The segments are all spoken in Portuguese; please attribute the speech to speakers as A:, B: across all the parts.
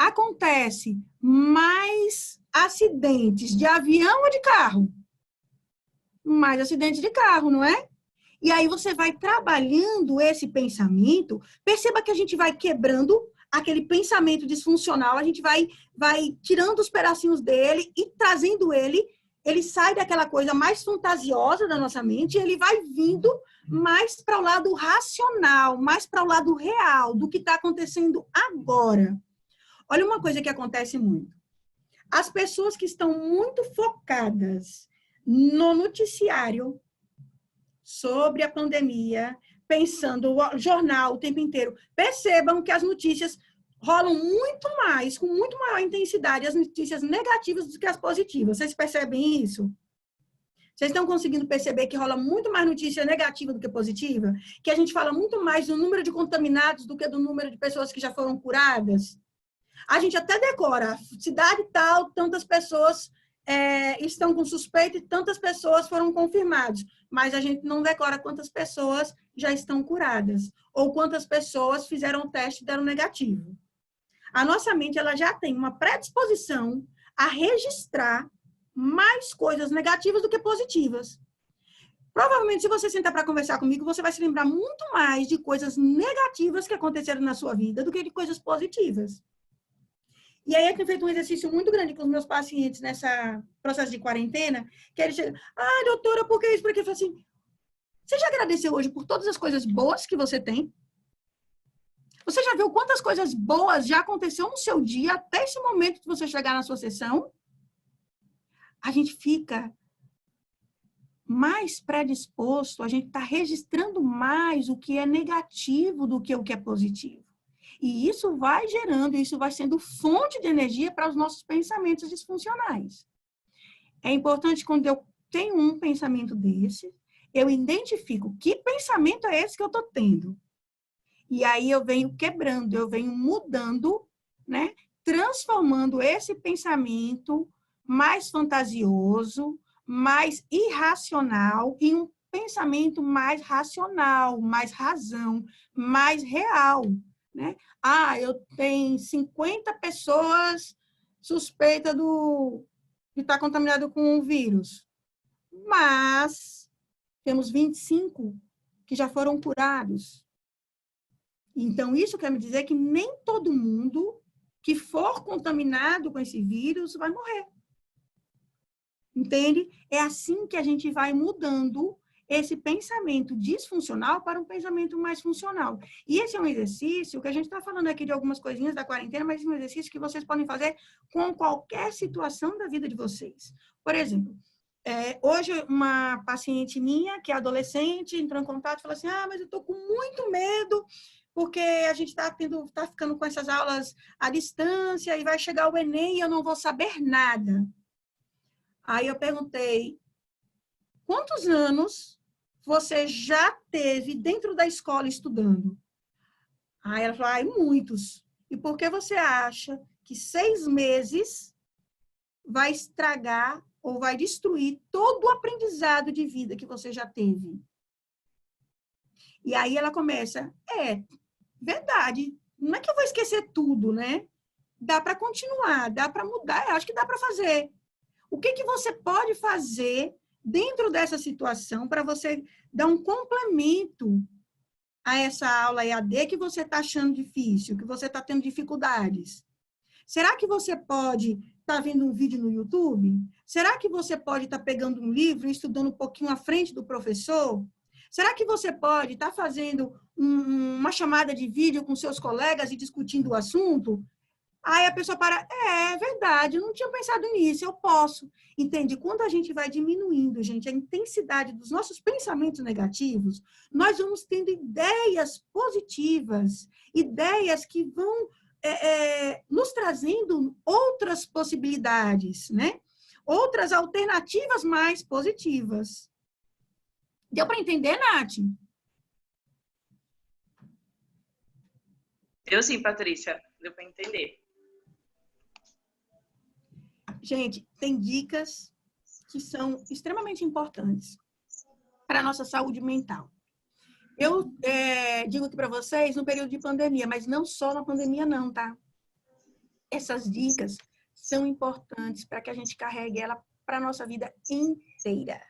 A: acontece mais acidentes de avião ou de carro? Mais acidentes de carro, não é? E aí você vai trabalhando esse pensamento, perceba que a gente vai quebrando aquele pensamento disfuncional, a gente vai tirando os pedacinhos dele e trazendo ele sai daquela coisa mais fantasiosa da nossa mente, e ele vai vindo mais para o lado racional, mais para o lado real, do que está acontecendo agora. Olha uma coisa que acontece muito. As pessoas que estão muito focadas no noticiário sobre a pandemia, pensando o jornal o tempo inteiro, percebam que as notícias rolam muito mais, com muito maior intensidade, as notícias negativas do que as positivas. Vocês percebem isso? Vocês estão conseguindo perceber que rola muito mais notícia negativa do que positiva? Que a gente fala muito mais do número de contaminados do que do número de pessoas que já foram curadas? A gente até decora, cidade tal, tantas pessoas estão com suspeita e tantas pessoas foram confirmadas, mas a gente não decora quantas pessoas já estão curadas ou quantas pessoas fizeram o teste e deram negativo. A nossa mente ela já tem uma predisposição a registrar mais coisas negativas do que positivas. Provavelmente, se você sentar para conversar comigo, você vai se lembrar muito mais de coisas negativas que aconteceram na sua vida do que de coisas positivas. E aí eu tenho feito um exercício muito grande com os meus pacientes nessa processo de quarentena, que eles chegam, doutora, por que isso? Porque eu falo assim, você já agradeceu hoje por todas as coisas boas que você tem? Você já viu quantas coisas boas já aconteceu no seu dia até esse momento que você chegar na sua sessão? A gente fica mais predisposto, a gente está registrando mais o que é negativo do que o que é positivo. E isso vai gerando, isso vai sendo fonte de energia para os nossos pensamentos disfuncionais. É importante, quando eu tenho um pensamento desse, eu identifico que pensamento é esse que eu estou tendo. E aí eu venho quebrando, eu venho mudando, né? Transformando esse pensamento mais fantasioso, mais irracional, em um pensamento mais racional, mais razão, mais real, né? Eu tenho 50 pessoas suspeitas de estar contaminado com o vírus, mas temos 25 que já foram curados. Então, isso quer me dizer que nem todo mundo que for contaminado com esse vírus vai morrer. Entende? É assim que a gente vai mudando esse pensamento disfuncional para um pensamento mais funcional. E esse é um exercício que a gente está falando aqui de algumas coisinhas da quarentena, mas é um exercício que vocês podem fazer com qualquer situação da vida de vocês. Por exemplo, hoje uma paciente minha, que é adolescente, entrou em contato e falou assim, mas eu estou com muito medo, porque a gente está ficando com essas aulas à distância e vai chegar o Enem e eu não vou saber nada. Aí eu perguntei, quantos anos você já teve dentro da escola estudando? Aí ela falou, muitos. E por que você acha que 6 meses vai estragar ou vai destruir todo o aprendizado de vida que você já teve? E aí ela começa, verdade, não é que eu vou esquecer tudo, né? Dá para continuar, dá para mudar, eu acho que dá para fazer. O que você pode fazer dentro dessa situação para você dar um complemento a essa aula EAD que você está achando difícil, que você está tendo dificuldades? Será que você pode estar vendo um vídeo no YouTube? Será que você pode estar pegando um livro e estudando um pouquinho à frente do professor? Será que você pode estar fazendo uma chamada de vídeo com seus colegas e discutindo o assunto? Aí a pessoa para, é verdade, eu não tinha pensado nisso, eu posso. Entende? Quando a gente vai diminuindo, gente, a intensidade dos nossos pensamentos negativos, nós vamos tendo ideias positivas, ideias que vão nos trazendo outras possibilidades, né? Outras alternativas mais positivas. Deu para entender, Nath?
B: Deu sim, Patrícia. Deu para entender.
A: Gente, tem dicas que são extremamente importantes para a nossa saúde mental. Eu digo aqui para vocês no período de pandemia, mas não só na pandemia não, tá? essas dicas são importantes para que a gente carregue ela para a nossa vida inteira.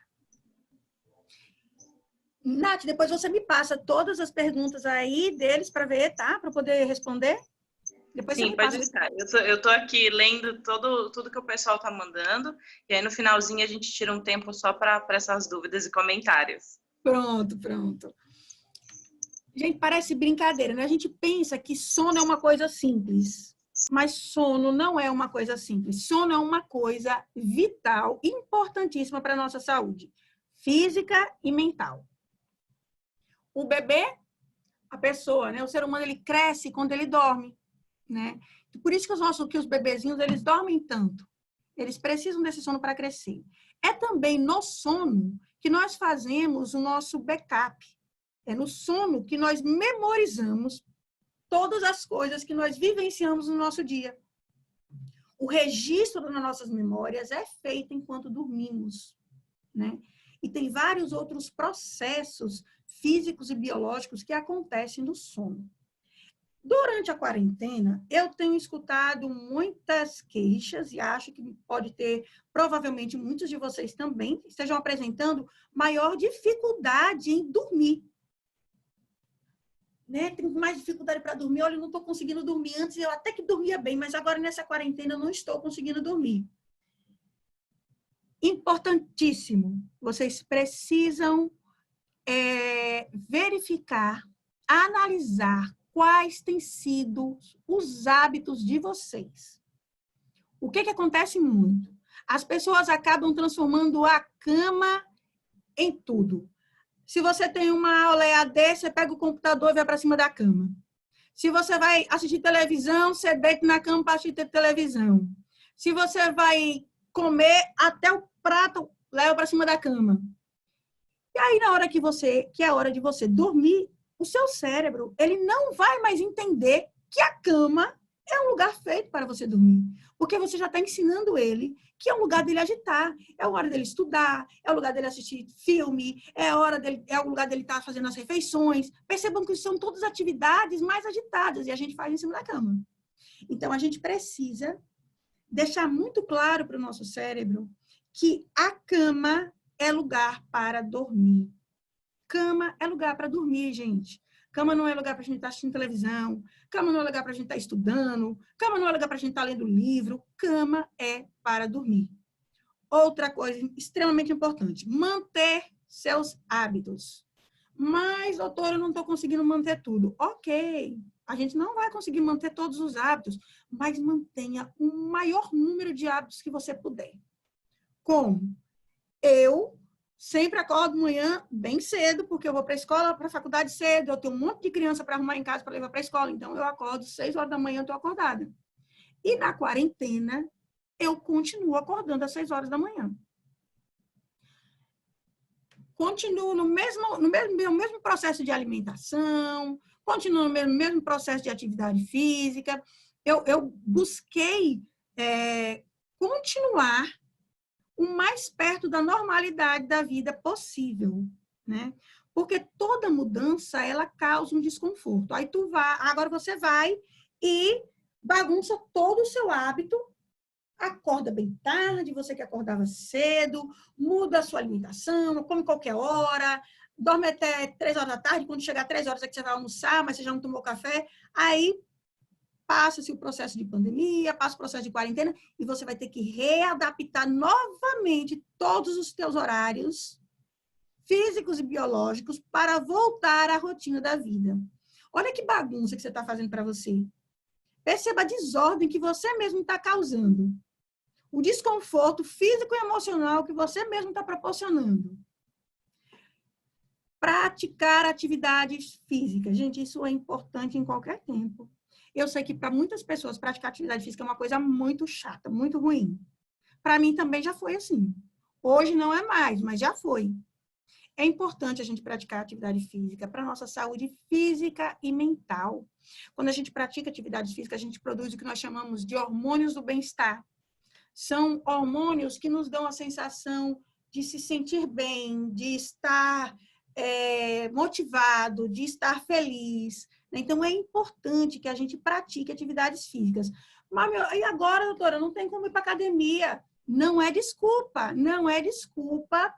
A: Nath, depois você me passa todas as perguntas aí deles para ver, tá? Para poder responder. Depois
B: Sim, pode deixar. Eu tô aqui lendo tudo que o pessoal tá mandando, e aí no finalzinho a gente tira um tempo só para essas dúvidas e comentários.
A: Pronto. Gente, parece brincadeira, né? A gente pensa que sono é uma coisa simples, mas sono não é uma coisa simples. Sono é uma coisa vital, importantíssima para a nossa saúde física e mental. O bebê, a pessoa, né? O ser humano, ele cresce quando ele dorme, né? Por isso que os bebezinhos, eles dormem tanto. Eles precisam desse sono para crescer. É também no sono que nós fazemos o nosso backup. É no sono que nós memorizamos todas as coisas que nós vivenciamos no nosso dia. O registro das nossas memórias é feito enquanto dormimos, né? E tem vários outros processos físicos e biológicos que acontecem no sono. Durante a quarentena, eu tenho escutado muitas queixas e acho que pode ter, provavelmente, muitos de vocês também estejam apresentando maior dificuldade em dormir. Né? Tenho mais dificuldade para dormir. Olha, eu não estou conseguindo dormir. Antes eu até que dormia bem, mas agora nessa quarentena eu não estou conseguindo dormir. Importantíssimo. Vocês precisam verificar, analisar quais têm sido os hábitos de vocês. O que acontece muito? As pessoas acabam transformando a cama em tudo. Se você tem uma aula EAD, você pega o computador e vai para cima da cama. Se você vai assistir televisão, você deita na cama para assistir televisão. Se você vai comer, até o prato leva para cima da cama. E aí, na hora que é a hora de você dormir, o seu cérebro, ele não vai mais entender que a cama é um lugar feito para você dormir. Porque você já está ensinando ele que é um lugar dele agitar, é a hora dele estudar, é o lugar dele assistir filme, é o lugar dele estar fazendo as refeições. Percebam que são todas atividades mais agitadas e a gente faz em cima da cama. Então, a gente precisa deixar muito claro para o nosso cérebro que a cama é lugar para dormir. Cama é lugar para dormir, gente. Cama não é lugar para a gente estar assistindo televisão. Cama não é lugar para a gente estar estudando. Cama não é lugar para a gente estar lendo livro. Cama é para dormir. Outra coisa extremamente importante, manter seus hábitos. Mas, doutor, eu não estou conseguindo manter tudo. Ok, a gente não vai conseguir manter todos os hábitos, mas mantenha o maior número de hábitos que você puder. Como? Eu sempre acordo de manhã bem cedo, porque eu vou para a escola, para a faculdade cedo, eu tenho um monte de criança para arrumar em casa para levar para a escola, então eu acordo 6 horas da manhã, eu estou acordada. E na quarentena, eu continuo acordando às 6 horas da manhã. Continuo no mesmo processo de alimentação, continuo no mesmo processo de atividade física. Eu busquei continuar o mais perto da normalidade da vida possível, né? Porque toda mudança, ela causa um desconforto. Aí agora você vai e bagunça todo o seu hábito, acorda bem tarde, você que acordava cedo, muda a sua alimentação, come qualquer hora, dorme até 3 horas da tarde, quando chegar 3 horas é que você vai almoçar, mas você já não tomou café, aí passa-se o processo de pandemia, passa o processo de quarentena, e você vai ter que readaptar novamente todos os teus horários físicos e biológicos para voltar à rotina da vida. Olha que bagunça que você está fazendo para você. Perceba a desordem que você mesmo está causando. O desconforto físico e emocional que você mesmo está proporcionando. Praticar atividades físicas. Gente, isso é importante em qualquer tempo. Eu sei que para muitas pessoas praticar atividade física é uma coisa muito chata, muito ruim. Para mim também já foi assim. Hoje não é mais, mas já foi. É importante a gente praticar atividade física para a nossa saúde física e mental. Quando a gente pratica atividade física, a gente produz o que nós chamamos de hormônios do bem-estar. São hormônios que nos dão a sensação de se sentir bem, de estar motivado, de estar feliz, Então, é importante que a gente pratique atividades físicas. Mas, e agora, doutora, não tem como ir para academia? Não é desculpa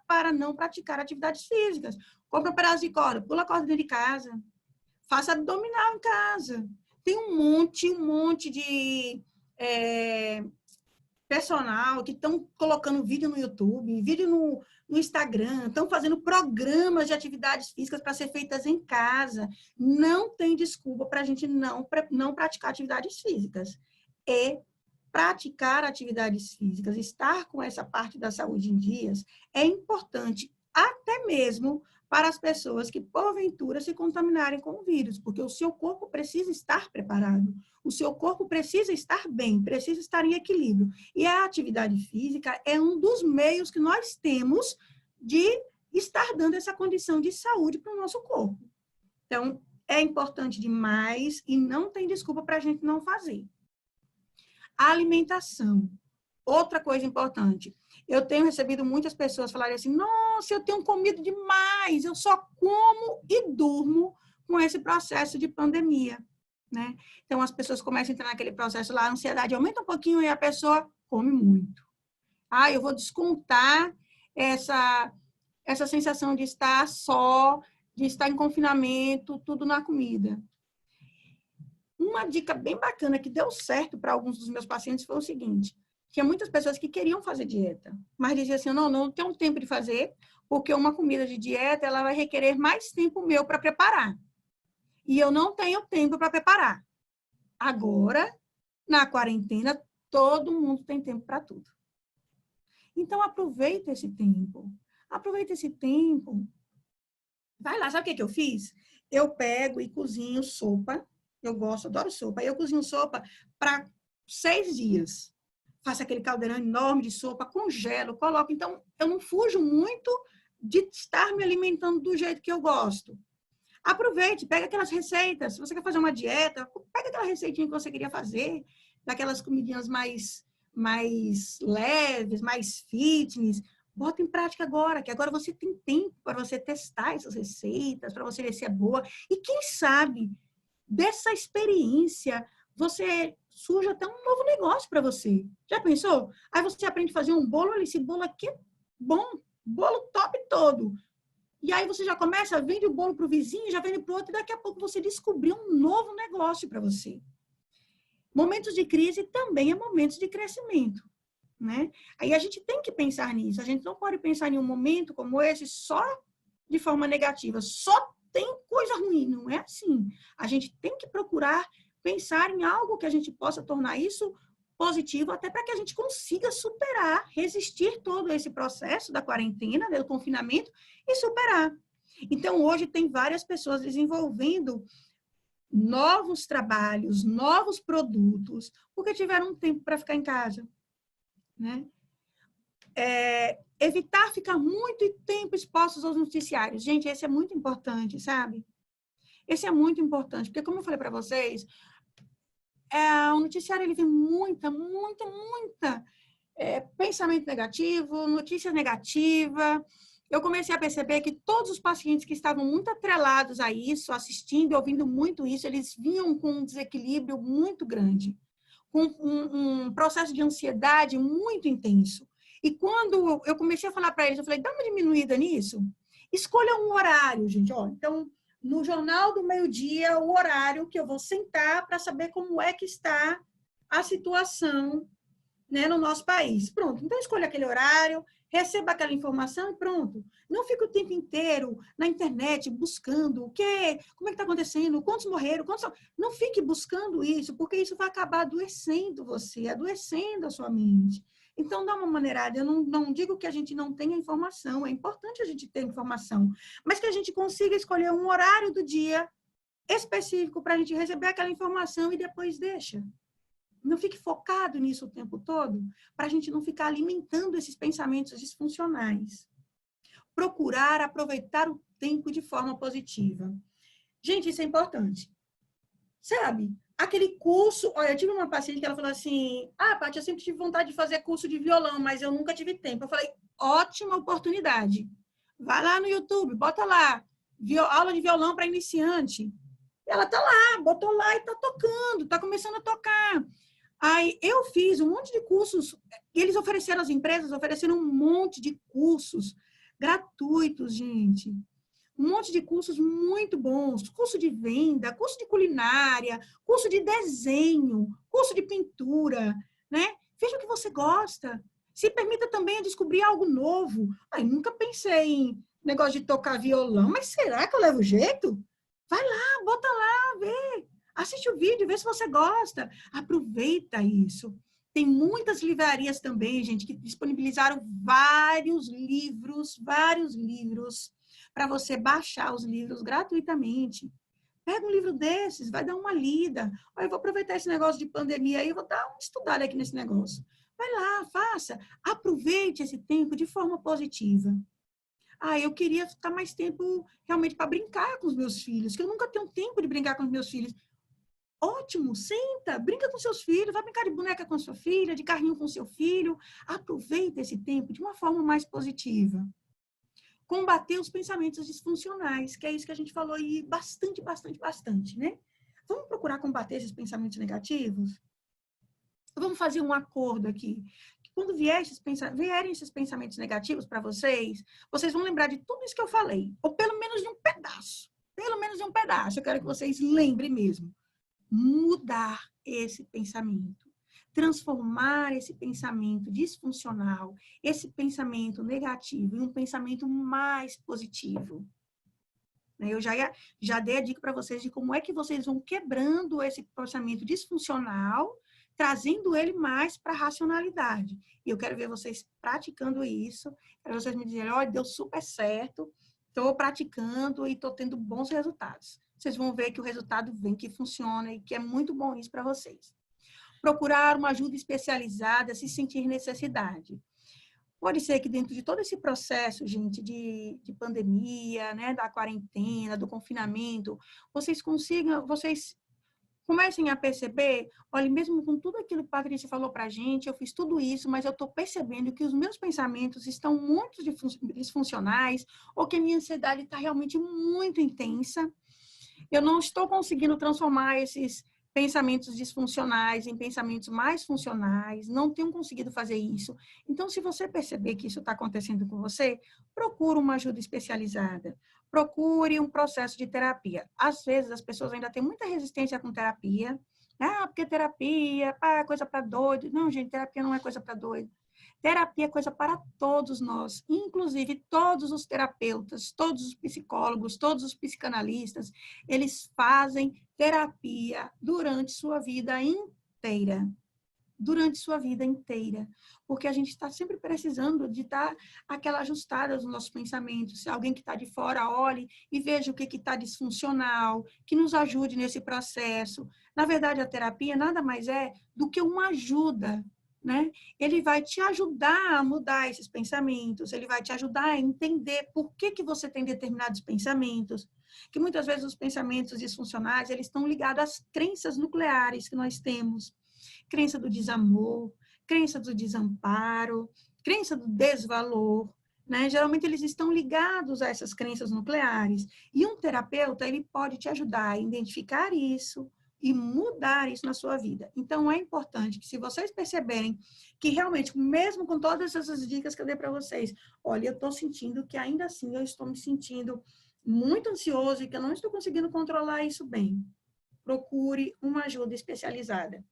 A: para não praticar atividades físicas. Compra um pedaço de corda, pula a corda dentro de casa, faça abdominal em casa. Tem um monte de personal que estão colocando vídeo no YouTube, vídeo no Instagram, estão fazendo programas de atividades físicas para ser feitas em casa. Não tem desculpa para a gente não praticar atividades físicas. Praticar atividades físicas, estar com essa parte da saúde em dias, é importante até mesmo para as pessoas que, porventura, se contaminarem com o vírus, porque o seu corpo precisa estar preparado, o seu corpo precisa estar bem, precisa estar em equilíbrio. E a atividade física é um dos meios que nós temos de estar dando essa condição de saúde para o nosso corpo. Então, é importante demais e não tem desculpa para a gente não fazer. A alimentação. Outra coisa importante. Eu tenho recebido muitas pessoas falarem assim, nossa, eu tenho comido demais, eu só como e durmo com esse processo de pandemia, né? Então, as pessoas começam a entrar naquele processo lá, a ansiedade aumenta um pouquinho e a pessoa come muito. Ah, eu vou descontar essa sensação de estar só, de estar em confinamento, tudo na comida. Uma dica bem bacana que deu certo para alguns dos meus pacientes foi o seguinte: tinha muitas pessoas que queriam fazer dieta, mas diziam assim, não tenho tempo de fazer, porque uma comida de dieta, ela vai requerer mais tempo meu para preparar. E eu não tenho tempo para preparar. Agora, na quarentena, todo mundo tem tempo para tudo. Então, aproveita esse tempo. Aproveita esse tempo. Vai lá, sabe o que eu fiz? Eu pego e cozinho sopa. Eu gosto, adoro sopa. Eu cozinho sopa para 6 dias. Faço aquele caldeirão enorme de sopa, congelo, coloco. Então, eu não fujo muito de estar me alimentando do jeito que eu gosto. Aproveite, pega aquelas receitas. Se você quer fazer uma dieta, pega aquela receitinha que você queria fazer, daquelas comidinhas mais leves, mais fitness. Bota em prática agora, que agora você tem tempo para você testar essas receitas, para você ver se é boa. E quem sabe, dessa experiência, você surge até um novo negócio para você. Já pensou? Aí você aprende a fazer um bolo, olha, esse bolo aqui é bom, bolo top todo. E aí você já começa, vende o bolo para o vizinho, já vende para o outro, e daqui a pouco você descobriu um novo negócio para você. Momentos de crise também é momentos de crescimento, né? Aí a gente tem que pensar nisso. A gente não pode pensar em um momento como esse só de forma negativa. Só tem coisa ruim, não é assim. A gente tem que procurar pensar em algo que a gente possa tornar isso positivo, até para que a gente consiga superar, resistir todo esse processo da quarentena, do confinamento, e superar. Então, hoje tem várias pessoas desenvolvendo novos trabalhos, novos produtos, porque tiveram um tempo para ficar em casa, né? Evitar ficar muito tempo expostos aos noticiários. Gente, esse é muito importante, sabe? Esse é muito importante, porque como eu falei para vocês, o noticiário ele tem muita pensamento negativo, notícia negativa. Eu comecei a perceber que todos os pacientes que estavam muito atrelados a isso, assistindo e ouvindo muito isso, eles vinham com um desequilíbrio muito grande, com um processo de ansiedade muito intenso. E quando eu comecei a falar para eles, eu falei, dá uma diminuída nisso. Escolha um horário, gente. Ó, então, no Jornal do Meio-Dia, o horário que eu vou sentar para saber como é que está a situação, né, no nosso país. Pronto, então escolha aquele horário, receba aquela informação e pronto. Não fique o tempo inteiro na internet buscando o quê, como é que está acontecendo, quantos morreram, quantos... Não fique buscando isso, porque isso vai acabar adoecendo você, adoecendo a sua mente. Então, dá uma maneirada. Eu não digo que a gente não tenha informação, é importante a gente ter informação, mas que a gente consiga escolher um horário do dia específico para a gente receber aquela informação e depois deixa. Não fique focado nisso o tempo todo, para a gente não ficar alimentando esses pensamentos disfuncionais. Procurar aproveitar o tempo de forma positiva. Gente, isso é importante. Sabe? Aquele curso... Olha, eu tive uma paciente que ela falou assim, Paty, eu sempre tive vontade de fazer curso de violão, mas eu nunca tive tempo. Eu falei, ótima oportunidade. Vai lá no YouTube, bota lá, aula de violão para iniciante. Ela tá lá, botou lá e tá tocando, tá começando a tocar. Aí eu fiz um monte de cursos, eles ofereceram, as empresas ofereceram um monte de cursos gratuitos, gente. Um monte de cursos muito bons, curso de venda, curso de culinária, curso de desenho, curso de pintura, né? Veja o que você gosta. Se permita também descobrir algo novo. Ai, nunca pensei em negócio de tocar violão, mas será que eu levo jeito? Vai lá, bota lá, vê. Assiste o vídeo, vê se você gosta. Aproveita isso. Tem muitas livrarias também, gente, que disponibilizaram vários livros para você baixar os livros gratuitamente. Pega um livro desses, vai dar uma lida. Eu vou aproveitar esse negócio de pandemia aí, vou dar uma estudada aqui nesse negócio. Vai lá, faça. Aproveite esse tempo de forma positiva. Eu queria ficar mais tempo realmente para brincar com os meus filhos, que eu nunca tenho tempo de brincar com os meus filhos. Ótimo, senta, brinca com seus filhos, vai brincar de boneca com sua filha, de carrinho com seu filho. Aproveita esse tempo de uma forma mais positiva. Combater os pensamentos disfuncionais, que é isso que a gente falou aí bastante, né? Vamos procurar combater esses pensamentos negativos? Vamos fazer um acordo aqui. Quando vierem esses pensamentos negativos para vocês, vocês vão lembrar de tudo isso que eu falei, ou pelo menos de um pedaço. Pelo menos de um pedaço. Eu quero que vocês lembrem mesmo. Mudar esse pensamento. Transformar esse pensamento disfuncional, esse pensamento negativo, em um pensamento mais positivo. Eu já dei a dica para vocês de como é que vocês vão quebrando esse pensamento disfuncional, trazendo ele mais para a racionalidade. E eu quero ver vocês praticando isso. Quero vocês me dizerem, olha, deu super certo, estou praticando e estou tendo bons resultados. Vocês vão ver que o resultado vem, que funciona e que é muito bom isso para vocês. Procurar uma ajuda especializada, se sentir necessidade. Pode ser que dentro de todo esse processo, gente, de pandemia, né, da quarentena, do confinamento, vocês comecem a perceber, olha, mesmo com tudo aquilo que a Patrícia falou para a gente, eu fiz tudo isso, mas eu estou percebendo que os meus pensamentos estão muito disfuncionais, ou que a minha ansiedade está realmente muito intensa. Eu não estou conseguindo transformar esses pensamentos disfuncionais em pensamentos mais funcionais, não tenho conseguido fazer isso. Então, se você perceber que isso está acontecendo com você, procure uma ajuda especializada. Procure um processo de terapia. Às vezes, as pessoas ainda têm muita resistência com terapia. Porque terapia é coisa para doido. Não, gente, terapia não é coisa para doido. Terapia é coisa para todos nós, inclusive todos os terapeutas, todos os psicólogos, todos os psicanalistas, eles fazem terapia durante sua vida inteira. Durante sua vida inteira. Porque a gente está sempre precisando de dar aquela ajustada aos nossos pensamentos. Se alguém que está de fora olhe e veja o que está disfuncional, que nos ajude nesse processo. Na verdade, a terapia nada mais é do que uma ajuda, né? Ele vai te ajudar a mudar esses pensamentos, ele vai te ajudar a entender por que você tem determinados pensamentos, que muitas vezes os pensamentos disfuncionais, eles estão ligados às crenças nucleares que nós temos. Crença do desamor, crença do desamparo, crença do desvalor, né? Geralmente eles estão ligados a essas crenças nucleares. E um terapeuta, ele pode te ajudar a identificar isso, e mudar isso na sua vida. Então, é importante que se vocês perceberem que realmente, mesmo com todas essas dicas que eu dei para vocês, olha, eu estou sentindo que ainda assim eu estou me sentindo muito ansioso e que eu não estou conseguindo controlar isso bem. Procure uma ajuda especializada.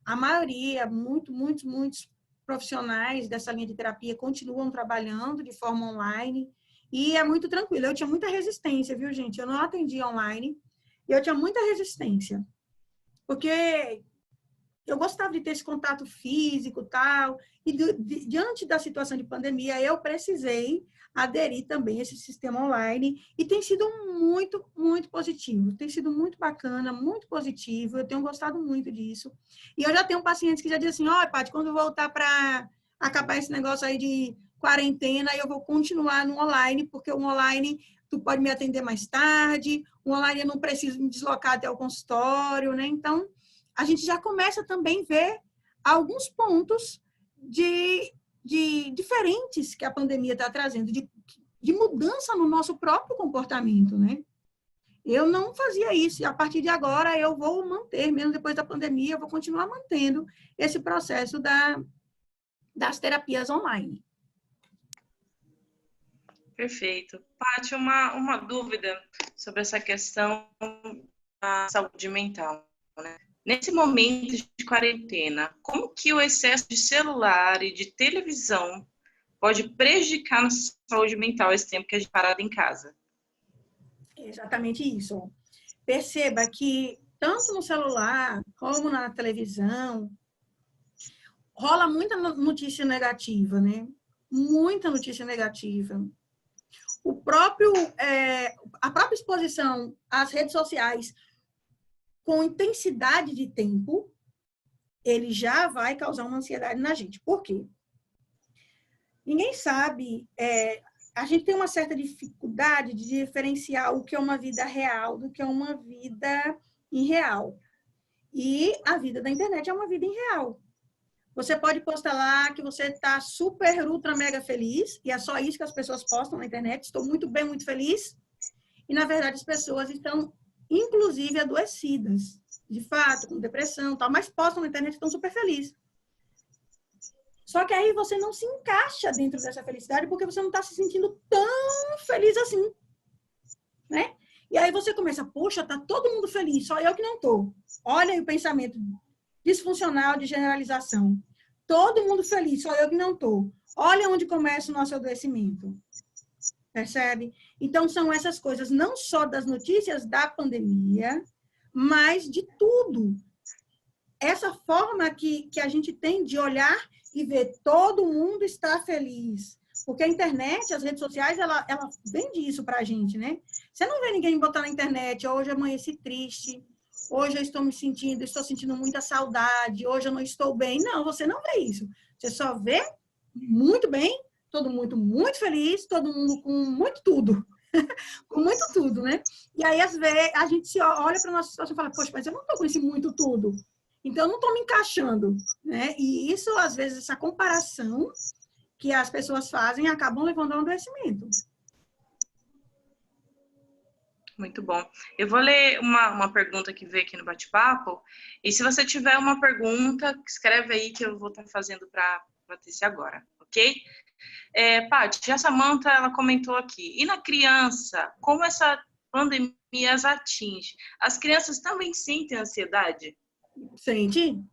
A: A maioria, muitos profissionais dessa linha de terapia continuam trabalhando de forma online e é muito tranquilo. Eu tinha muita resistência, viu, gente? Eu não atendia online e eu tinha muita resistência. Porque eu gostava de ter esse contato físico e tal, e diante da situação de pandemia, eu precisei aderir também a esse sistema online, e tem sido muito positivo, tem sido muito bacana, muito positivo, eu tenho gostado muito disso. E eu já tenho pacientes que já dizem assim, Paty, quando voltar para acabar esse negócio aí de quarentena, eu vou continuar no online, porque o online tu pode me atender mais tarde, o online eu não preciso me deslocar até o consultório, né? Então, a gente já começa também a ver alguns pontos de diferentes que a pandemia está trazendo, de mudança no nosso próprio comportamento, né? Eu não fazia isso, e a partir de agora eu vou manter, mesmo depois da pandemia, eu vou continuar mantendo esse processo das terapias online.
B: Perfeito. Paty, uma dúvida sobre essa questão da saúde mental, né? Nesse momento de quarentena, como que o excesso de celular e de televisão pode prejudicar a nossa saúde mental esse tempo que a gente parado em casa?
A: É exatamente isso. Perceba que tanto no celular como na televisão rola muita notícia negativa, né? Muita notícia negativa. A própria exposição às redes sociais com intensidade de tempo, ele já vai causar uma ansiedade na gente. Por quê? Ninguém sabe, a gente tem uma certa dificuldade de diferenciar o que é uma vida real do que é uma vida irreal. E a vida da internet é uma vida irreal. Você pode postar lá que você está super, ultra, mega feliz, e é só isso que as pessoas postam na internet. Estou muito bem, muito feliz. E, na verdade, as pessoas estão, inclusive, adoecidas, de fato, com depressão e tal, mas postam na internet e estão super felizes. Só que aí você não se encaixa dentro dessa felicidade porque você não está se sentindo tão feliz assim, né? E aí você começa, poxa, tá todo mundo feliz, só eu que não tô. Olha aí o pensamento disfuncional de generalização. Todo mundo feliz, só eu que não tô. Olha onde começa o nosso adoecimento. Percebe? Então, são essas coisas, não só das notícias da pandemia, mas de tudo. Essa forma que a gente tem de olhar e ver todo mundo está feliz. Porque a internet, as redes sociais, ela vende isso pra gente, né? Você não vê ninguém botar na internet, hoje eu amanheci triste, hoje eu estou sentindo muita saudade, hoje eu não estou bem. Não, você não vê isso. Você só vê muito bem, todo mundo muito feliz, todo mundo com muito tudo. Com muito tudo, né? E aí, às vezes, a gente se olha para a nossa situação e fala, poxa, mas eu não estou com esse muito tudo. Então, eu não estou me encaixando, né? E isso, às vezes, essa comparação que as pessoas fazem acabam levando a um adoecimento.
B: Muito bom. Eu vou ler uma pergunta que veio aqui no bate-papo. E se você tiver uma pergunta, escreve aí que eu vou estar fazendo para a Patrícia agora, ok? Paty, a Samantha, ela comentou aqui. E na criança, como essa pandemia as atinge? As crianças também sentem ansiedade?
A: Sentem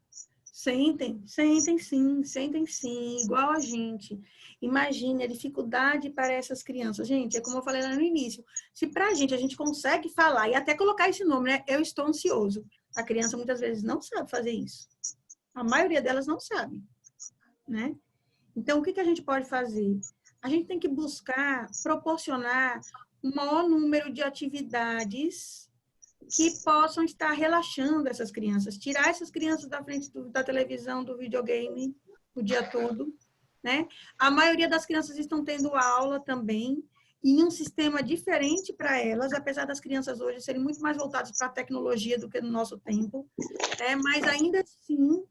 A: sim, igual a gente. Imagine a dificuldade para essas crianças. Gente, é como eu falei lá no início. Se para a gente consegue falar e até colocar esse nome, né? Eu estou ansioso. A criança muitas vezes não sabe fazer isso. A maioria delas não sabe, né? Então, o que a gente pode fazer? A gente tem que buscar proporcionar um maior número de atividades que possam estar relaxando essas crianças, tirar essas crianças da frente da televisão, do videogame, o dia todo, né? A maioria das crianças estão tendo aula também, em um sistema diferente para elas, apesar das crianças hoje serem muito mais voltadas para a tecnologia do que no nosso tempo, né? Mas ainda assim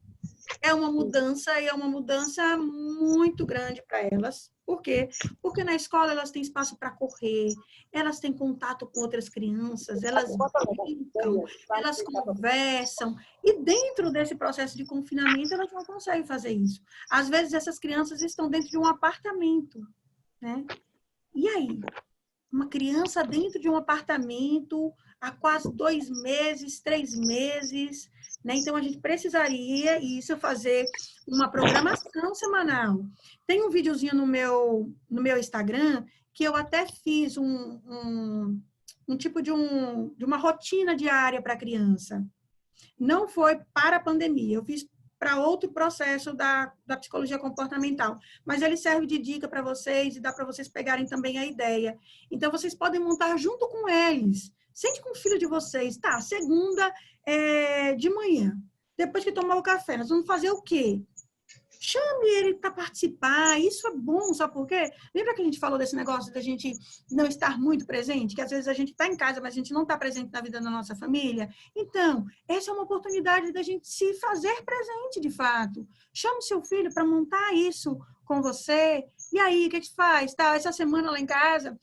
A: é uma mudança, e é uma mudança muito grande para elas. Por quê? Porque na escola elas têm espaço para correr, elas têm contato com outras crianças, elas brincam, elas conversam, e dentro desse processo de confinamento elas não conseguem fazer isso. Às vezes essas crianças estão dentro de um apartamento, né? E aí? Uma criança dentro de um apartamento há quase 2 meses, 3 meses, né? Então, a gente precisaria, isso, fazer uma programação semanal. Tem um videozinho no meu Instagram que eu até fiz um tipo de uma rotina diária para a criança. Não foi para a pandemia, eu fiz para outro processo da psicologia comportamental. Mas ele serve de dica para vocês e dá para vocês pegarem também a ideia. Então, vocês podem montar junto com eles. Sente com o filho de vocês. Tá, segunda de manhã. Depois que tomar o café, nós vamos fazer o quê? Chame ele para participar, isso é bom, sabe por quê? Lembra que a gente falou desse negócio da gente não estar muito presente? Que às vezes a gente está em casa, mas a gente não está presente na vida da nossa família? Então, essa é uma oportunidade da gente se fazer presente, de fato. Chama o seu filho para montar isso com você. E aí, o que a gente faz? Tá, essa semana lá em casa,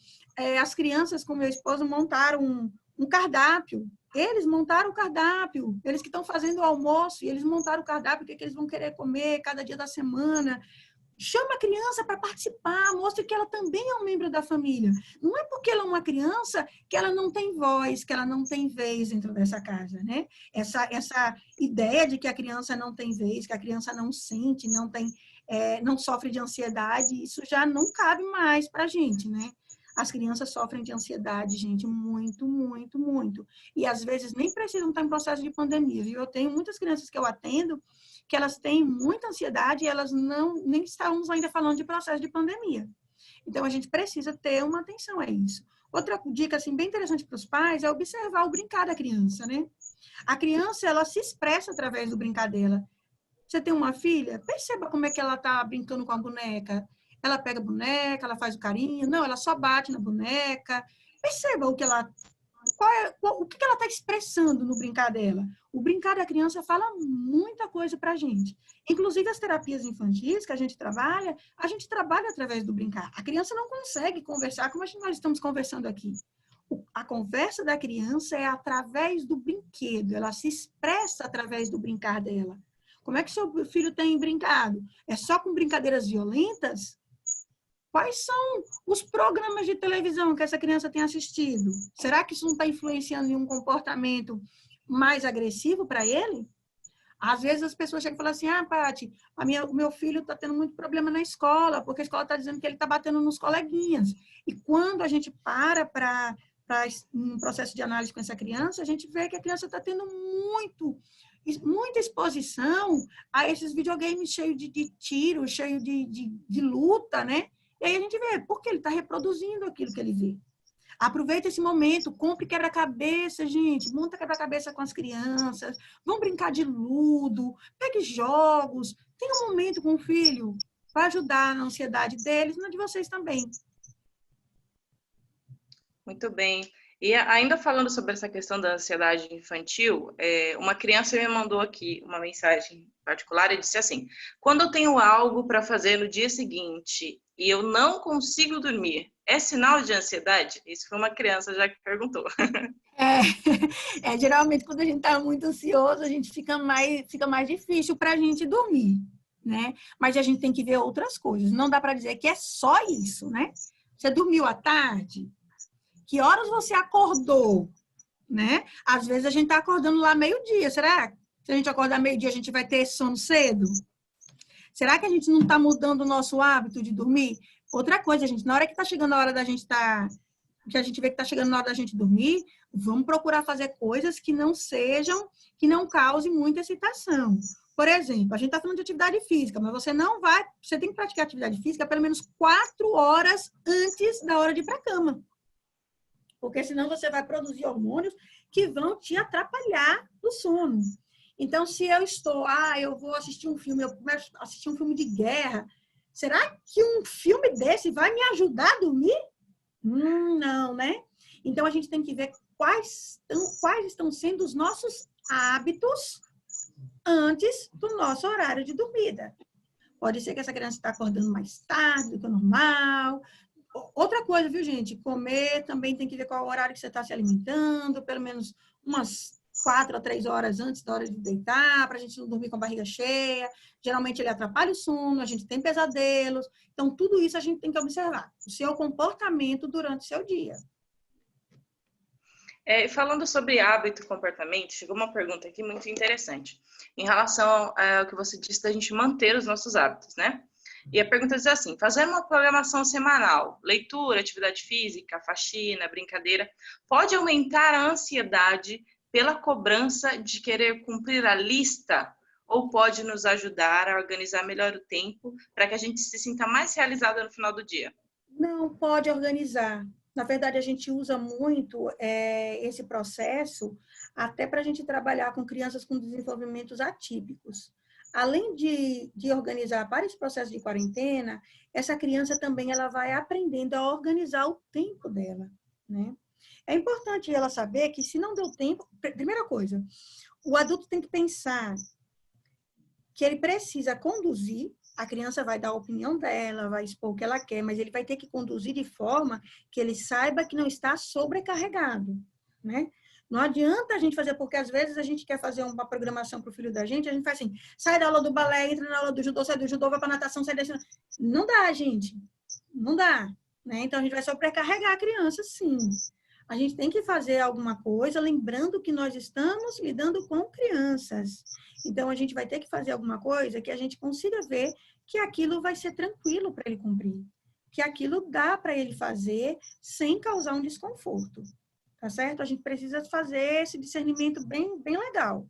A: as crianças com meu esposo montaram um cardápio. Eles montaram o cardápio, eles que estão fazendo o almoço, e eles montaram o cardápio, o que eles vão querer comer cada dia da semana. Chama a criança para participar, mostre que ela também é um membro da família. Não é porque ela é uma criança que ela não tem voz, que ela não tem vez dentro dessa casa, né? Essa ideia de que a criança não tem vez, que a criança não sente, não sofre de ansiedade, isso já não cabe mais para a gente, né? As crianças sofrem de ansiedade, gente, muito, muito, muito. E às vezes nem precisam estar em processo de pandemia, viu? Eu tenho muitas crianças que eu atendo que elas têm muita ansiedade e elas nem estamos ainda falando de processo de pandemia. Então, a gente precisa ter uma atenção a isso. Outra dica, assim, bem interessante para os pais é observar o brincar da criança, né? A criança, ela se expressa através do brincar dela. Você tem uma filha? Perceba como é que ela está brincando com a boneca. Ela pega a boneca, ela faz o carinho. Não, ela só bate na boneca. Perceba o que ela está expressando no brincar dela. O brincar da criança fala muita coisa para a gente. Inclusive, as terapias infantis que a gente trabalha através do brincar. A criança não consegue conversar como nós estamos conversando aqui. A conversa da criança é através do brinquedo. Ela se expressa através do brincar dela. Como é que seu filho tem brincado? É só com brincadeiras violentas? Quais são os programas de televisão que essa criança tem assistido? Será que isso não está influenciando em um comportamento mais agressivo para ele? Às vezes as pessoas chegam e falam assim, Paty, o meu filho está tendo muito problema na escola, porque a escola está dizendo que ele está batendo nos coleguinhas. E quando a gente para um processo de análise com essa criança, a gente vê que a criança está tendo muita exposição a esses videogames cheios de tiro, cheio de luta, né? E aí a gente vê, porque ele está reproduzindo aquilo que ele vê. Aproveita esse momento, compre quebra-cabeça, gente, monta quebra-cabeça com as crianças, vão brincar de ludo, pegue jogos, tenha um momento com o filho para ajudar na ansiedade deles e na de vocês também.
B: Muito bem. E ainda falando sobre essa questão da ansiedade infantil, uma criança me mandou aqui uma mensagem particular e disse assim: quando eu tenho algo para fazer no dia seguinte e eu não consigo dormir, é sinal de ansiedade? Isso foi uma criança já que perguntou.
A: Geralmente quando a gente está muito ansioso, a gente fica mais difícil para a gente dormir, né? Mas a gente tem que ver outras coisas. Não dá para dizer que é só isso, né? Você dormiu à tarde? Que horas você acordou, né? Às vezes a gente está acordando lá meio-dia. Será que se a gente acordar meio-dia, a gente vai ter sono cedo? Será que a gente não está mudando o nosso hábito de dormir? Outra coisa, gente, na hora que está chegando a hora da gente que a gente vê que está chegando na hora da gente dormir, vamos procurar fazer coisas que não causem muita excitação. Por exemplo, a gente está falando de atividade física, mas você tem que praticar atividade física pelo menos 4 horas antes da hora de ir para a cama. Porque senão você vai produzir hormônios que vão te atrapalhar no sono. Então, se eu vou assistir um filme, eu começo a assistir um filme de guerra, será que um filme desse vai me ajudar a dormir? Não, né? Então, a gente tem que ver quais estão sendo os nossos hábitos antes do nosso horário de dormida. Pode ser que essa criança está acordando mais tarde do que o normal. Outra coisa, viu, gente? Comer também tem que ver qual é o horário que você está se alimentando, pelo menos umas 4 a 3 horas antes da hora de deitar, para a gente não dormir com a barriga cheia. Geralmente ele atrapalha o sono, a gente tem pesadelos. Então, tudo isso a gente tem que observar. O seu comportamento durante o seu dia.
B: Falando sobre hábito e comportamento, chegou uma pergunta aqui muito interessante. Em relação ao que você disse da gente manter os nossos hábitos, né? E a pergunta diz assim: fazer uma programação semanal, leitura, atividade física, faxina, brincadeira, pode aumentar a ansiedade pela cobrança de querer cumprir a lista? Ou pode nos ajudar a organizar melhor o tempo para que a gente se sinta mais realizada no final do dia?
A: Não, pode organizar. Na verdade, a gente usa muito esse processo até para a gente trabalhar com crianças com desenvolvimentos atípicos. Além de organizar para esse processo de quarentena, essa criança também ela vai aprendendo a organizar o tempo dela, né? É importante ela saber que se não deu tempo, primeira coisa, o adulto tem que pensar que ele precisa conduzir, a criança vai dar a opinião dela, vai expor o que ela quer, mas ele vai ter que conduzir de forma que ele saiba que não está sobrecarregado. né? Não adianta a gente fazer, porque às vezes a gente quer fazer uma programação para o filho da gente, a gente faz assim, sai da aula do balé, entra na aula do judô, sai do judô, vai para natação, sai desse... Não dá, gente. Não dá. Né? Então, a gente vai sobrecarregar a criança, sim. A gente tem que fazer alguma coisa, lembrando que nós estamos lidando com crianças. Então, a gente vai ter que fazer alguma coisa que a gente consiga ver que aquilo vai ser tranquilo para ele cumprir. Que aquilo dá para ele fazer sem causar um desconforto. Tá certo? A gente precisa fazer esse discernimento bem, bem legal.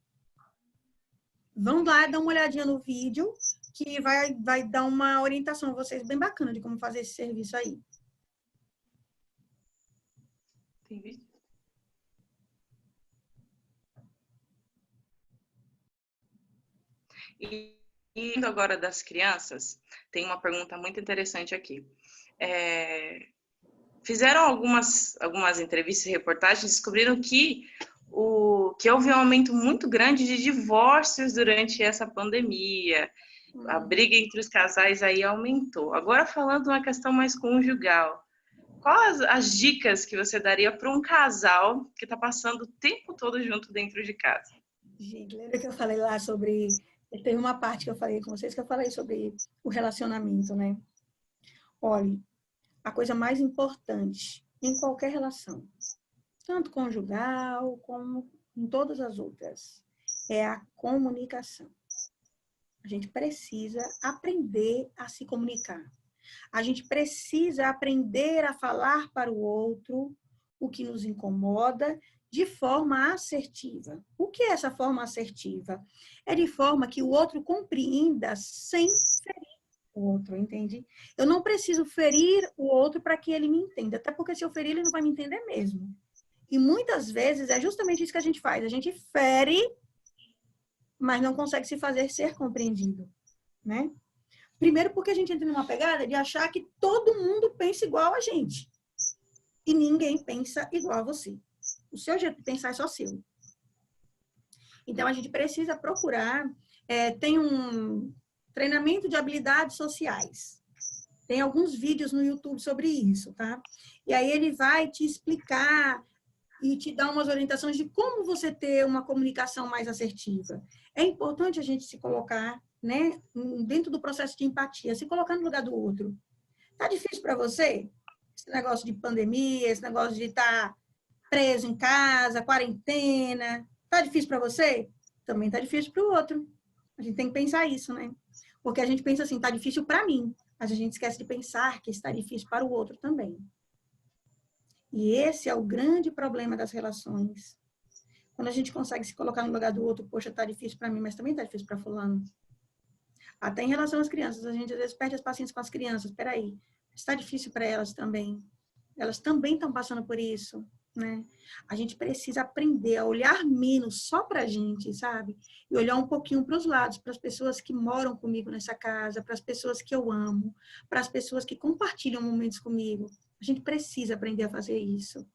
A: Vamos lá, dar uma olhadinha no vídeo, que vai dar uma orientação a vocês bem bacana de como fazer esse serviço aí.
B: Tem vídeo? E indo agora das crianças, tem uma pergunta muito interessante aqui. Fizeram algumas entrevistas e reportagens, descobriram que houve um aumento muito grande de divórcios durante essa pandemia. A briga entre os casais aí aumentou. Agora, falando uma questão mais conjugal, quais as dicas que você daria para um casal que está passando o tempo todo junto dentro de casa?
A: Gente, lembra que eu falei lá sobre... Teve uma parte que eu falei com vocês que eu falei sobre o relacionamento, né? Olha, a coisa mais importante em qualquer relação, tanto conjugal como em todas as outras, é a comunicação. A gente precisa aprender a se comunicar. A gente precisa aprender a falar para o outro o que nos incomoda de forma assertiva. O que é essa forma assertiva? É de forma que o outro compreenda sem ferir o outro, entende? Eu não preciso ferir o outro para que ele me entenda, até porque se eu ferir, ele não vai me entender mesmo. E muitas vezes é justamente isso que a gente faz. A gente fere, mas não consegue se fazer ser compreendido, né? Primeiro porque a gente entra numa pegada de achar que todo mundo pensa igual a gente. E ninguém pensa igual a você. O seu jeito de pensar é só seu. Então, a gente precisa procurar... tem um treinamento de habilidades sociais. Tem alguns vídeos no YouTube sobre isso, tá? E aí ele vai te explicar e te dar umas orientações de como você ter uma comunicação mais assertiva. É importante a gente se colocar, né, dentro do processo de empatia, se colocar no lugar do outro. Tá difícil para você? Esse negócio de pandemia, esse negócio de estar preso em casa, quarentena, tá difícil para você? Também tá difícil para o outro. A gente tem que pensar isso, né? Porque a gente pensa assim, tá difícil para mim, mas a gente esquece de pensar que está difícil para o outro também. E esse é o grande problema das relações. Quando a gente consegue se colocar no lugar do outro, poxa, tá difícil para mim, mas também tá difícil para fulano. Até em relação às crianças, a gente às vezes perde as paciências com as crianças. Peraí, está difícil para elas também. Elas também estão passando por isso, né? A gente precisa aprender a olhar menos só para a gente, sabe? E olhar um pouquinho para os lados, para as pessoas que moram comigo nessa casa, para as pessoas que eu amo, para as pessoas que compartilham momentos comigo. A gente precisa aprender a fazer isso.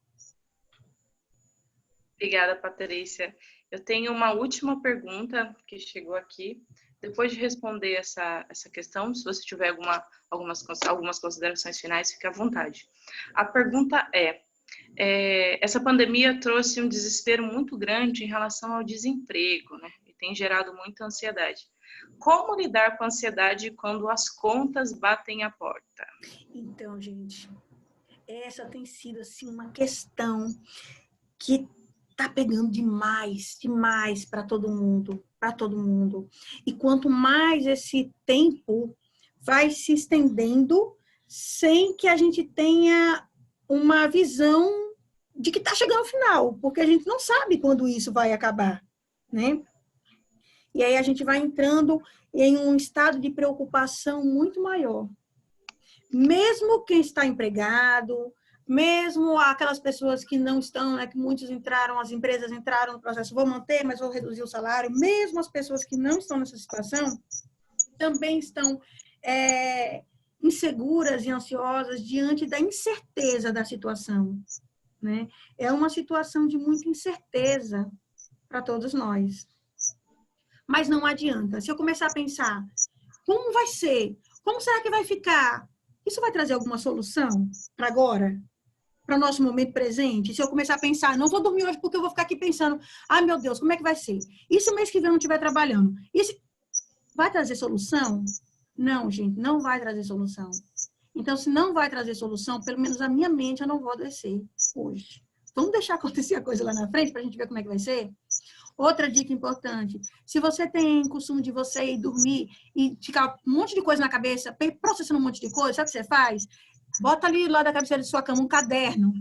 B: Obrigada, Patrícia. Eu tenho uma última pergunta que chegou aqui. Depois de responder essa questão, se você tiver algumas considerações finais, fique à vontade. A pergunta essa pandemia trouxe um desespero muito grande em relação ao desemprego, né? E tem gerado muita ansiedade. Como lidar com a ansiedade quando as contas batem a porta?
A: Então, gente, essa tem sido assim uma questão que tá pegando demais para todo mundo, E quanto mais esse tempo vai se estendendo sem que a gente tenha uma visão de que tá chegando ao final, porque a gente não sabe quando isso vai acabar, né? E aí a gente vai entrando em um estado de preocupação muito maior. Mesmo quem está empregado, mesmo aquelas pessoas que não estão, né, que muitos entraram, as empresas entraram no processo, vou manter, mas vou reduzir o salário, mesmo as pessoas que não estão nessa situação, também estão inseguras e ansiosas diante da incerteza da situação, né? É uma situação de muita incerteza para todos nós. Mas não adianta. Se eu começar a pensar, como vai ser? Como será que vai ficar? Isso vai trazer alguma solução para agora? para o nosso momento presente? Se eu começar a pensar, não vou dormir hoje porque eu vou ficar aqui pensando, ai meu Deus, como é que vai ser? E se o mês que vem eu não estiver trabalhando? Vai trazer solução? Não, gente, não vai trazer solução. Então, se não vai trazer solução, pelo menos a minha mente eu não vou adoecer hoje. Vamos deixar acontecer a coisa lá na frente para a gente ver como é que vai ser? Outra dica importante, se você tem costume de você ir dormir e ficar um monte de coisa na cabeça, processando um monte de coisa, sabe o que você faz? Bota ali lá da cabeceira de sua cama um caderno,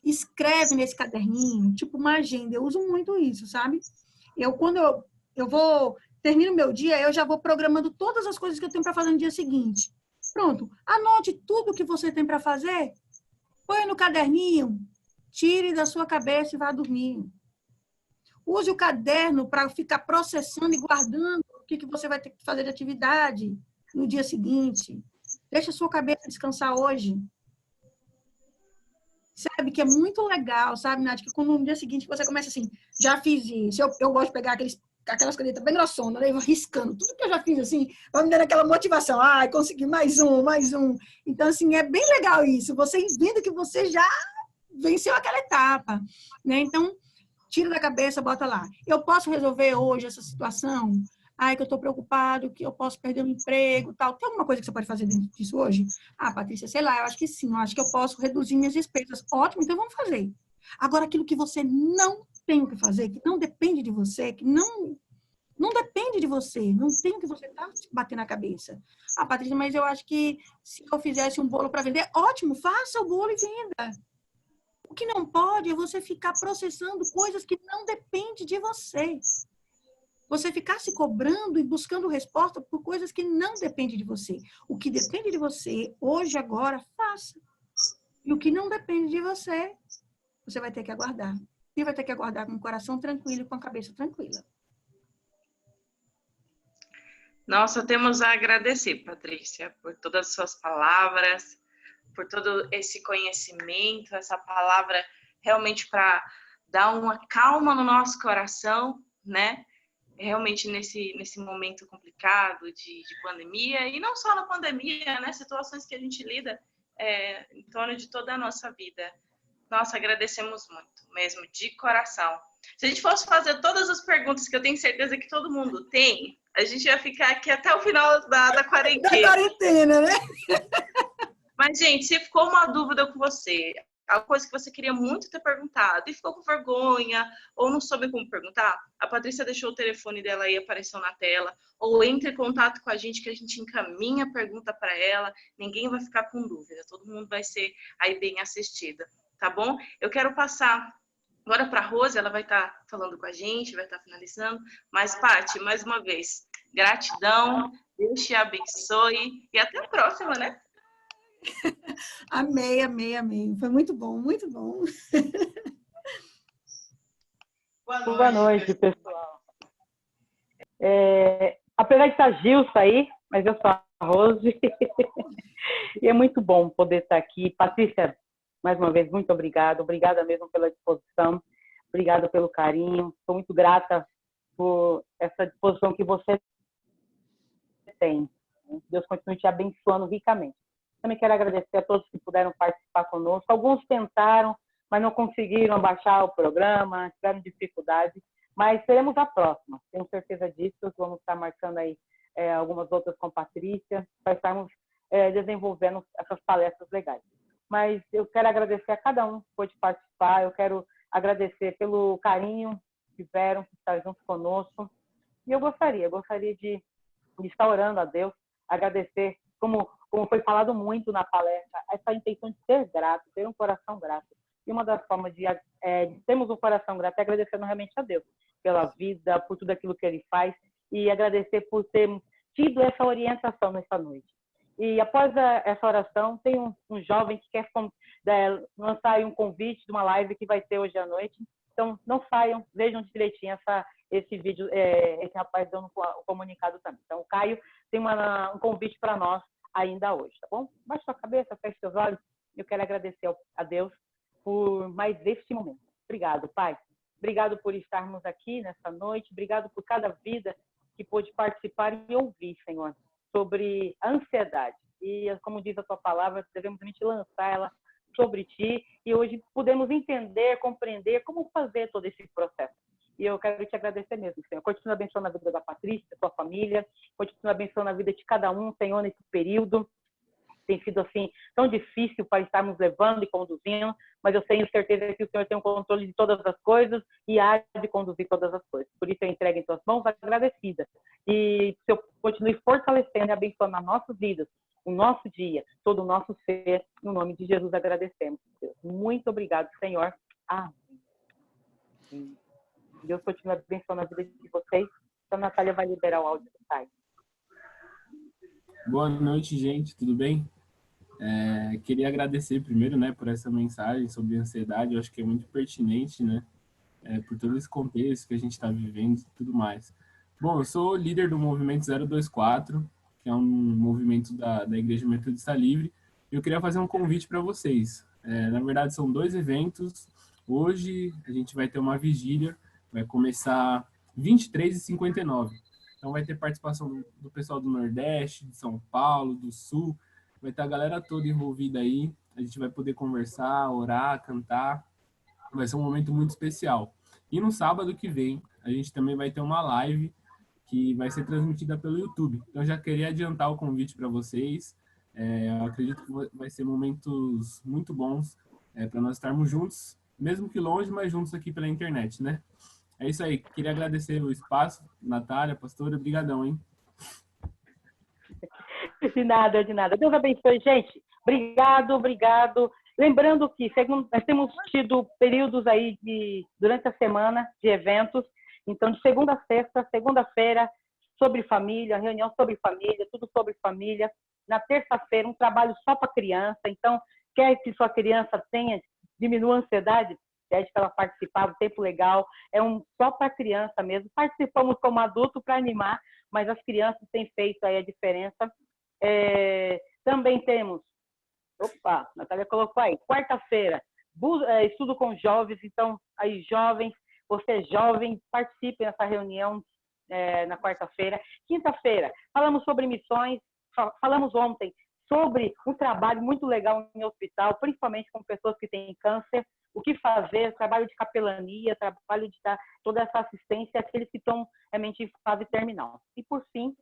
A: escreve nesse caderninho, tipo uma agenda. Eu uso muito isso, sabe? Quando eu vou, termino meu dia, eu já vou programando todas as coisas que eu tenho para fazer no dia seguinte. Pronto, anote tudo que você tem para fazer, põe no caderninho, tire da sua cabeça e vá dormir. Use o caderno para ficar processando e guardando o que você vai ter que fazer de atividade no dia seguinte. Deixa a sua cabeça descansar hoje. Sabe que é muito legal, sabe, Nath? Que quando no dia seguinte você começa assim, já fiz isso. Eu gosto de pegar aquelas canetas bem grossonas, né? Eu vou riscando tudo que eu já fiz, assim, vai me dando aquela motivação. Ai, consegui mais um, mais um. Então, assim, é bem legal isso. Você vendo que você já venceu aquela etapa, né? Então, tira da cabeça, bota lá. Eu posso resolver hoje essa situação? Ai, que eu estou preocupado, que eu posso perder o emprego, tal. Tem alguma coisa que você pode fazer dentro disso hoje? Ah, Patrícia, sei lá, eu acho que sim. Eu acho que eu posso reduzir minhas despesas. Ótimo, então vamos fazer. Agora, aquilo que você não tem o que fazer, que não depende de você, que não depende de você, não tem o que você tá batendo na cabeça. Ah, Patrícia, mas eu acho que se eu fizesse um bolo para vender, ótimo, faça o bolo e venda. O que não pode é você ficar processando coisas que não dependem de você. Você ficar se cobrando e buscando resposta por coisas que não dependem de você. O que depende de você, hoje, agora, faça. E o que não depende de você, você vai ter que aguardar. E vai ter que aguardar com o coração tranquilo e com a cabeça tranquila.
B: Nossa, temos a agradecer, Patrícia, por todas as suas palavras, por todo esse conhecimento, essa palavra realmente para dar uma calma no nosso coração, né? Realmente nesse momento complicado de pandemia, e não só na pandemia, né? Situações que a gente lida em torno de toda a nossa vida. Nossa, agradecemos muito, mesmo, de coração. Se a gente fosse fazer todas as perguntas que eu tenho certeza que todo mundo tem, a gente ia ficar aqui até o final da
A: Da
B: quarentena.
A: quarentena, né?
B: Mas, gente, se ficou uma dúvida com você, alguma coisa que você queria muito ter perguntado e ficou com vergonha ou não soube como perguntar, a Patrícia deixou o telefone dela aí, apareceu na tela, ou entre em contato com a gente que a gente encaminha a pergunta para ela, ninguém vai ficar com dúvida, todo mundo vai ser aí bem assistida, tá bom? Eu quero passar agora para a Rose, ela vai estar falando com a gente, vai estar finalizando, mas, Paty, mais uma vez, gratidão, Deus te abençoe e até a próxima, né?
A: Amei, amei, amei. Foi muito bom, muito bom.
C: Boa noite, pessoal. Apesar de estar Gilson aí, mas eu sou a Rose. E é muito bom poder estar aqui. Patrícia, mais uma vez, muito obrigada. Obrigada mesmo pela disposição. Obrigada pelo carinho. Estou muito grata por essa disposição que você tem. Deus continue te abençoando ricamente. Também quero agradecer a todos que puderam participar conosco. Alguns tentaram, mas não conseguiram baixar o programa, tiveram dificuldade, mas teremos a próxima, tenho certeza disso. Vamos estar marcando aí algumas outras com Patrícia, para estarmos desenvolvendo essas palestras legais. Mas eu quero agradecer a cada um que pôde participar, eu quero agradecer pelo carinho que tiveram, por estar junto conosco, e eu gostaria de estar orando a Deus, agradecer, como foi falado muito na palestra, essa intenção de ser grato, ter um coração grato. E uma das formas de termos um coração grato é agradecendo realmente a Deus pela vida, por tudo aquilo que Ele faz, e agradecer por ter tido essa orientação nessa noite. E após essa oração, tem um jovem que quer lançar um convite de uma live que vai ter hoje à noite. Então, não saiam, vejam direitinho esse vídeo, esse rapaz dando o comunicado também. Então, o Caio tem um convite para nós ainda hoje, tá bom? Baixe sua cabeça, feche seus olhos. Eu quero agradecer a Deus por mais este momento. Obrigado, Pai. Obrigado por estarmos aqui nessa noite. Obrigado por cada vida que pôde participar e ouvir, Senhor, sobre a ansiedade. E, como diz a tua palavra, devemos realmente lançar ela sobre ti e hoje podemos entender, compreender como fazer todo esse processo. E eu quero te agradecer mesmo, Senhor. Continua abençoando a vida da Patrícia, da sua família, continua abençoando a vida de cada um, Senhor, nesse período. Tem sido assim tão difícil para estarmos levando e conduzindo, mas eu tenho certeza que o Senhor tem o controle de todas as coisas e há de conduzir todas as coisas. Por isso eu entrego em tuas mãos agradecida. E que o Senhor continue fortalecendo e abençoando as nossas vidas, o nosso dia, todo o nosso ser. No nome de Jesus agradecemos, Deus. Muito obrigado, Senhor. Amém. Deus continue abençoando a vida de vocês. Então, a Natália vai liberar o áudio do site.
D: Boa noite, gente. Tudo bem? Queria agradecer primeiro, né, por essa mensagem sobre ansiedade. Eu acho que é muito pertinente, né, por todo esse contexto que a gente está vivendo e tudo mais. Bom, eu sou líder do Movimento 024, que é um movimento da Igreja Metodista Livre. E eu queria fazer um convite para vocês. Na verdade, são 2 eventos. Hoje a gente vai ter uma vigília, vai começar 23h59. Então vai ter participação do pessoal do Nordeste, de São Paulo, do Sul. Vai estar a galera toda envolvida aí. A gente vai poder conversar, orar, cantar. Vai ser um momento muito especial. E no sábado que vem, a gente também vai ter uma live que vai ser transmitida pelo YouTube. Então já queria adiantar o convite para vocês. Eu acredito que vai ser momentos muito bons para nós estarmos juntos, mesmo que longe, mas juntos aqui pela internet, né? É isso aí. Queria agradecer o espaço, Natália, pastora. Obrigadão, hein?
C: De nada, de nada. Deus abençoe, gente. Obrigado. Lembrando que nós temos tido períodos aí durante a semana de eventos. Então, de segunda a sexta, segunda-feira, sobre família, reunião sobre família, tudo sobre família. Na terça-feira, um trabalho só para criança. Então, quer que sua criança diminua a ansiedade, pede para ela participar, um tempo legal. É só para criança mesmo. Participamos como adulto para animar, mas as crianças têm feito aí a diferença. Também temos, a Natália colocou aí, quarta-feira, estudo com jovens. Então, aí jovens, você é jovem, participe dessa reunião na quarta-feira. Quinta-feira, falamos sobre missões, falamos ontem sobre um trabalho muito legal em hospital, principalmente com pessoas que têm câncer, o que fazer, trabalho de capelania, trabalho de dar toda essa assistência àqueles que estão realmente em fase terminal. E, por fim,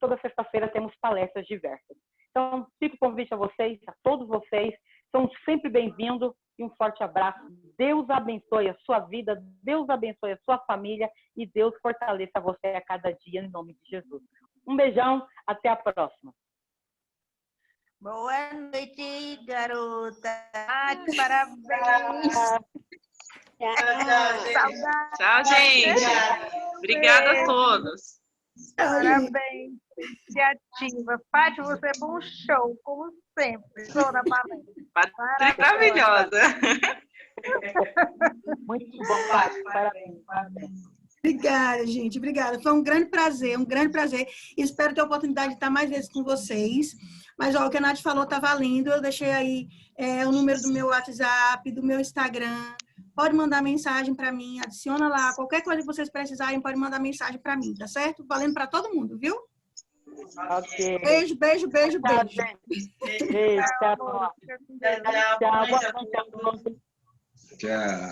C: toda sexta-feira temos palestras diversas. Então, fico o convite a vocês, a todos vocês, são sempre bem-vindos e um forte abraço. Deus abençoe a sua vida, Deus abençoe a sua família e Deus fortaleça você a cada dia, em nome de Jesus. Um beijão, até a próxima.
E: Boa noite, garota. Parabéns.
B: Tchau, gente. Obrigada a todos.
E: Parabéns. Iniciativa. Paty, você é um show, como sempre. Show na palestra.
B: Maravilhosa.
C: Muito bom, Paty. Parabéns.
A: Obrigada, gente. Obrigada. Foi um grande prazer, um grande prazer. Espero ter a oportunidade de estar mais vezes com vocês. Mas, ó, o que a Nath falou tá valendo. Eu deixei aí o número do meu WhatsApp, do meu Instagram. Pode mandar mensagem para mim, adiciona lá. Qualquer coisa que vocês precisarem, pode mandar mensagem para mim, tá certo? Valendo para todo mundo, viu?
C: Ok.
A: Beijo.
C: Beijo, tchau. Tchau.
F: Tchau.